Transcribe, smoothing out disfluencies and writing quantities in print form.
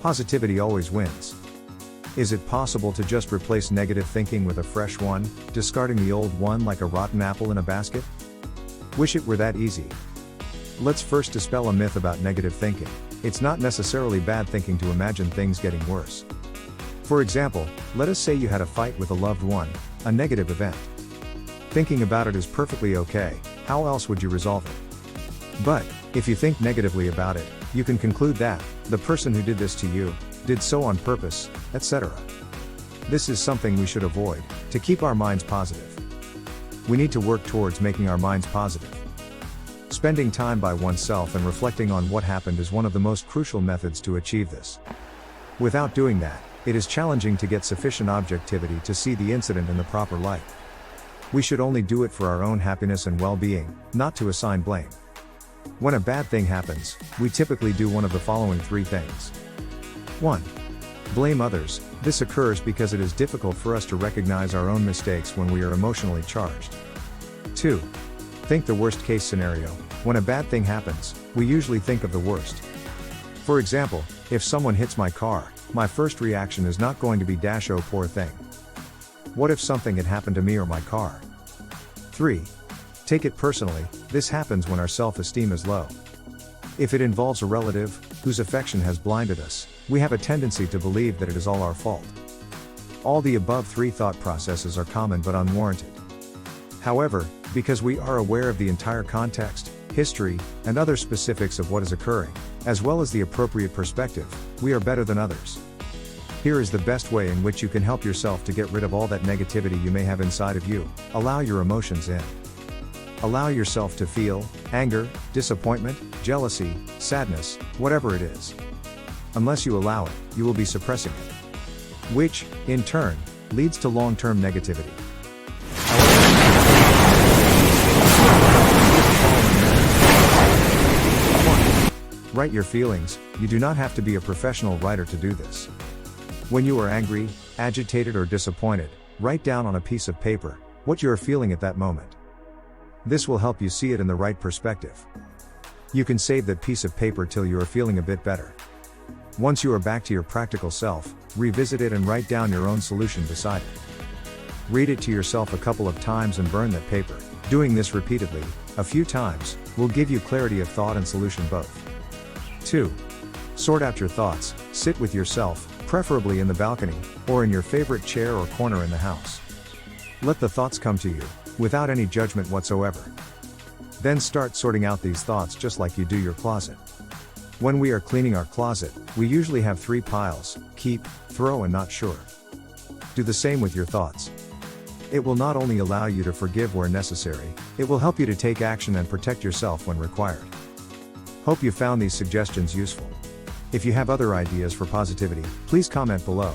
Positivity always wins. Is it possible to just replace negative thinking with a fresh one, discarding the old one like a rotten apple in a basket? Wish it were that easy. Let's first dispel a myth about negative thinking. It's not necessarily bad thinking to imagine things getting worse. For example, let us say you had a fight with a loved one, a negative event. Thinking about it is perfectly okay. How else would you resolve it? But, if you think negatively about it, you can conclude that the person who did this to you did so on purpose, etc. This is something we should avoid, to keep our minds positive. We need to work towards making our minds positive. Spending time by oneself and reflecting on what happened is one of the most crucial methods to achieve this. Without doing that, it is challenging to get sufficient objectivity to see the incident in the proper light. We should only do it for our own happiness and well-being, not to assign blame. When a bad thing happens, we typically do one of the following three things. 1. Blame others. This occurs because it is difficult for us to recognize our own mistakes when we are emotionally charged. 2. Think the worst case scenario. When a bad thing happens, we usually think of the worst. For example, if someone hits my car, my first reaction is not going to be "oh poor thing." What if something had happened to me or my car? 3. Take it personally. This happens when our self-esteem is low. If it involves a relative, whose affection has blinded us, we have a tendency to believe that it is all our fault. All the above three thought processes are common but unwarranted. However, because we are aware of the entire context, history, and other specifics of what is occurring, as well as the appropriate perspective, we are better than others. Here is the best way in which you can help yourself to get rid of all that negativity you may have inside of you. Allow your emotions in. Allow yourself to feel anger, disappointment, jealousy, sadness, whatever it is. Unless you allow it, you will be suppressing it, which, in turn, leads to long-term negativity. Write your feelings. You do not have to be a professional writer to do this. When you are angry, agitated, or disappointed, write down on a piece of paper what you are feeling at that moment. This will help you see it in the right perspective. You can save that piece of paper till you are feeling a bit better. Once you are back to your practical self, revisit it and write down your own solution beside it. Read it to yourself a couple of times and burn that paper. Doing this repeatedly, a few times, will give you clarity of thought and solution both. 2. Sort out your thoughts. Sit with yourself, preferably in the balcony, or in your favorite chair or corner in the house. Let the thoughts come to you, without any judgment whatsoever. Then start sorting out these thoughts just like you do your closet. When we are cleaning our closet, we usually have 3 piles: keep, throw, and not sure. Do the same with your thoughts. It will not only allow you to forgive where necessary, it will help you to take action and protect yourself when required. Hope you found these suggestions useful. If you have other ideas for positivity, please comment below.